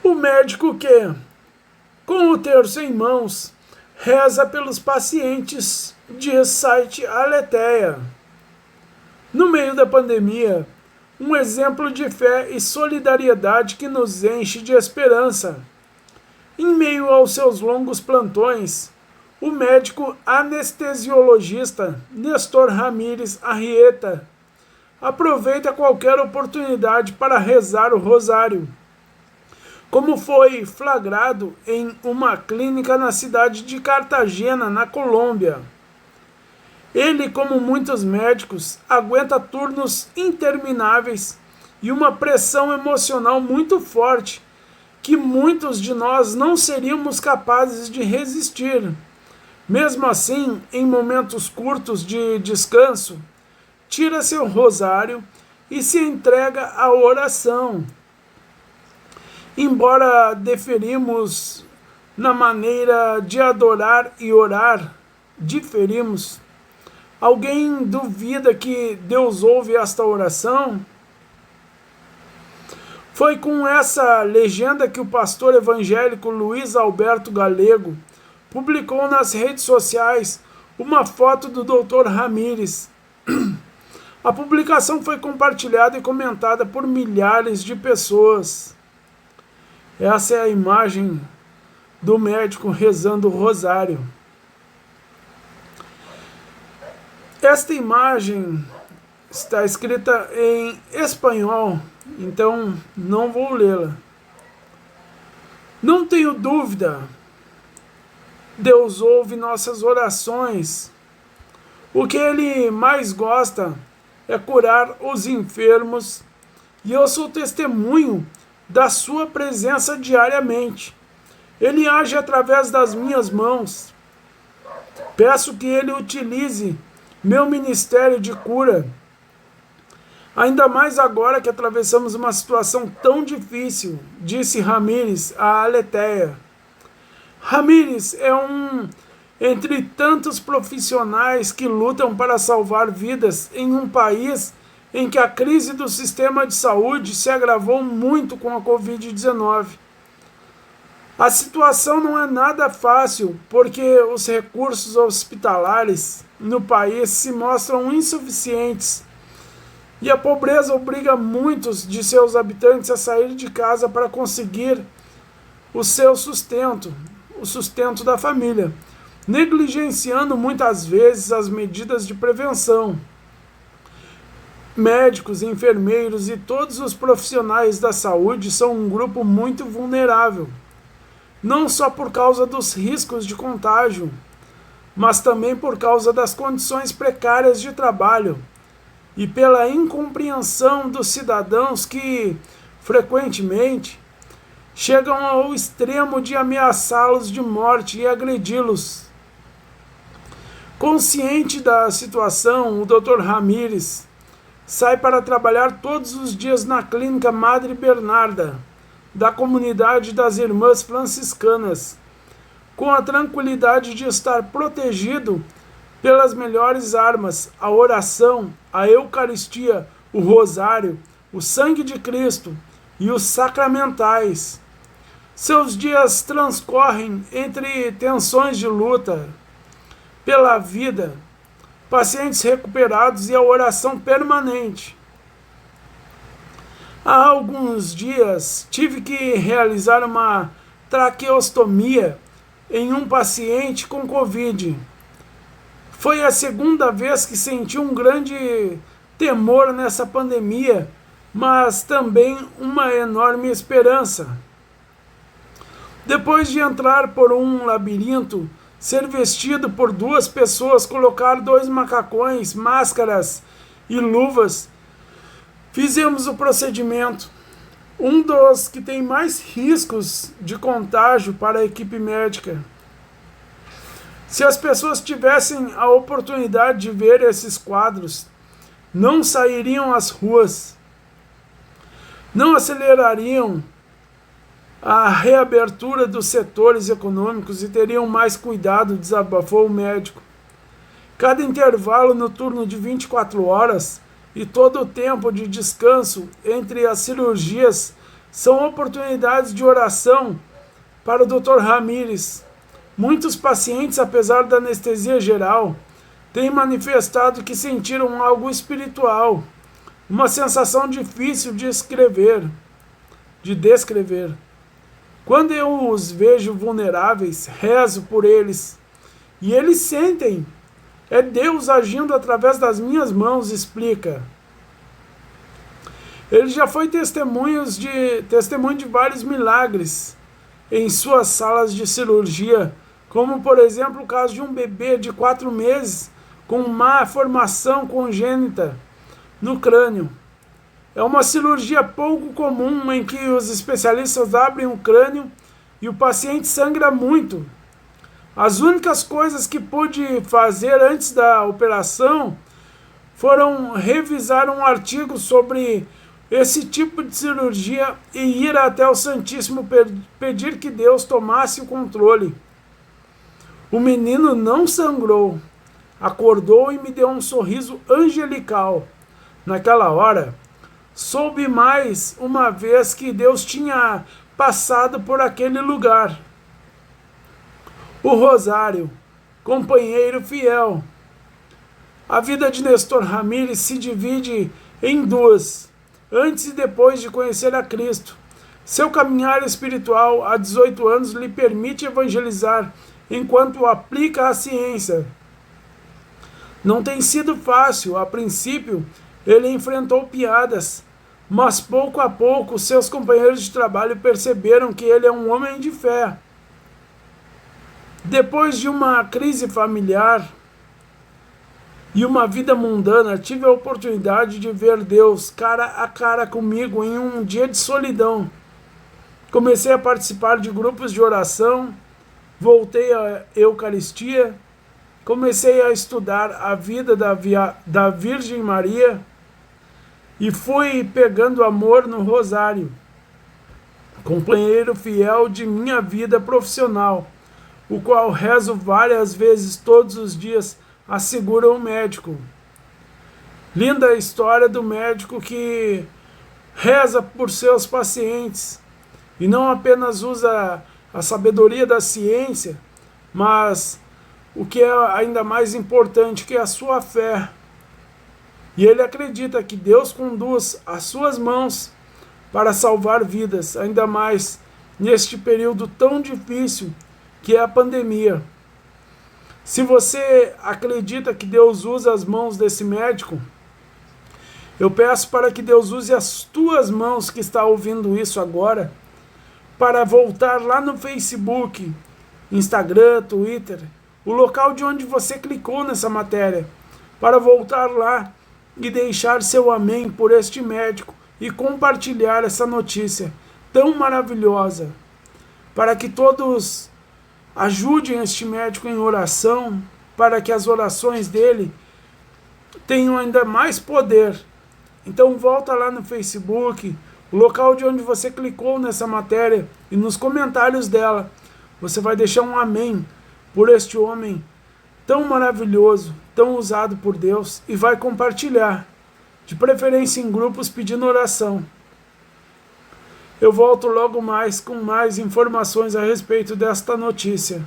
O médico que, com o terço em mãos, reza pelos pacientes, diz site Aletheia. No meio da pandemia, um exemplo de fé e solidariedade que nos enche de esperança. Em meio aos seus longos plantões, o médico anestesiologista Nestor Ramírez Arrieta aproveita qualquer oportunidade para rezar o rosário, como foi flagrado em uma clínica na cidade de Cartagena, na Colômbia. Ele, como muitos médicos, aguenta turnos intermináveis e uma pressão emocional muito forte que muitos de nós não seríamos capazes de resistir. Mesmo assim, em momentos curtos de descanso, tira seu rosário e se entrega à oração. Embora diferimos na maneira de adorar e orar, diferimos. Alguém duvida que Deus ouve esta oração? Foi com essa legenda que o pastor evangélico Luiz Alberto Galego publicou nas redes sociais uma foto do Dr. Ramírez. A publicação foi compartilhada e comentada por milhares de pessoas. Essa é a imagem do médico rezando o rosário. Esta imagem está escrita em espanhol, então não vou lê-la. Não tenho dúvida, Deus ouve nossas orações. O que Ele mais gosta é curar os enfermos, e eu sou testemunho da sua presença diariamente. Ele age através das minhas mãos. Peço que Ele utilize meu ministério de cura, ainda mais agora que atravessamos uma situação tão difícil, disse Ramírez à Aletheia. Ramírez é entre tantos profissionais que lutam para salvar vidas em um país em que a crise do sistema de saúde se agravou muito com a Covid-19. A situação não é nada fácil, porque os recursos hospitalares no país se mostram insuficientes e a pobreza obriga muitos de seus habitantes a sair de casa para conseguir o seu sustento, o sustento da família, negligenciando muitas vezes as medidas de prevenção. Médicos, enfermeiros e todos os profissionais da saúde são um grupo muito vulnerável, não só por causa dos riscos de contágio, mas também por causa das condições precárias de trabalho e pela incompreensão dos cidadãos que, frequentemente, chegam ao extremo de ameaçá-los de morte e agredi-los. Consciente da situação, o Dr. Ramírez sai para trabalhar todos os dias na clínica Madre Bernarda, da comunidade das Irmãs Franciscanas, com a tranquilidade de estar protegido pelas melhores armas, a oração, a Eucaristia, o Rosário, o sangue de Cristo e os sacramentais. Seus dias transcorrem entre tensões de luta pela vida, pacientes recuperados e a oração permanente. Há alguns dias tive que realizar uma traqueostomia em um paciente com Covid. Foi a segunda vez que senti um grande temor nessa pandemia, mas também uma enorme esperança. Depois de entrar por um labirinto, ser vestido por duas pessoas, colocar 2 macacões, máscaras e luvas, fizemos o procedimento. Um dos que tem mais riscos de contágio para a equipe médica. Se as pessoas tivessem a oportunidade de ver esses quadros, não sairiam às ruas, não acelerariam a reabertura dos setores econômicos e teriam mais cuidado, desabafou o médico. Cada intervalo no turno de 24 horas e todo o tempo de descanso entre as cirurgias são oportunidades de oração para o Dr. Ramírez. Muitos pacientes, apesar da anestesia geral, têm manifestado que sentiram algo espiritual, uma sensação difícil de descrever. Quando eu os vejo vulneráveis, rezo por eles, e eles sentem. É Deus agindo através das minhas mãos, explica. Ele já foi testemunho de vários milagres em suas salas de cirurgia, como por exemplo o caso de um bebê de 4 meses com má formação congênita no crânio. É uma cirurgia pouco comum em que os especialistas abrem o crânio e o paciente sangra muito. As únicas coisas que pude fazer antes da operação foram revisar um artigo sobre esse tipo de cirurgia e ir até o Santíssimo pedir que Deus tomasse o controle. O menino não sangrou, acordou e me deu um sorriso angelical. Naquela hora, soube mais uma vez que Deus tinha passado por aquele lugar. O Rosário, companheiro fiel. A vida de Nestor Ramírez se divide em duas, antes e depois de conhecer a Cristo. Seu caminhar espiritual há 18 anos lhe permite evangelizar enquanto aplica a ciência. Não tem sido fácil, a princípio ele enfrentou piadas, mas pouco a pouco seus companheiros de trabalho perceberam que ele é um homem de fé. Depois de uma crise familiar e uma vida mundana, tive a oportunidade de ver Deus cara a cara comigo em um dia de solidão. Comecei a participar de grupos de oração, voltei à Eucaristia, comecei a estudar a vida da Virgem Maria e fui pegando amor no Rosário, companheiro fiel de minha vida profissional, o qual rezo várias vezes todos os dias, assegura o médico. Linda a história do médico que reza por seus pacientes e não apenas usa a sabedoria da ciência, mas o que é ainda mais importante, que é a sua fé. E ele acredita que Deus conduz as suas mãos para salvar vidas, ainda mais neste período tão difícil que é a pandemia. Se você acredita que Deus usa as mãos desse médico, eu peço para que Deus use as tuas mãos que está ouvindo isso agora, para voltar lá no Facebook, Instagram, Twitter, o local de onde você clicou nessa matéria, para voltar lá e deixar seu amém por este médico e compartilhar essa notícia tão maravilhosa, para que todos ajudem este médico em oração, para que as orações dele tenham ainda mais poder. Então volta lá no Facebook, o local de onde você clicou nessa matéria, e nos comentários dela, você vai deixar um amém por este homem tão maravilhoso, tão usado por Deus, e vai compartilhar, de preferência em grupos pedindo oração. Eu volto logo mais com mais informações a respeito desta notícia.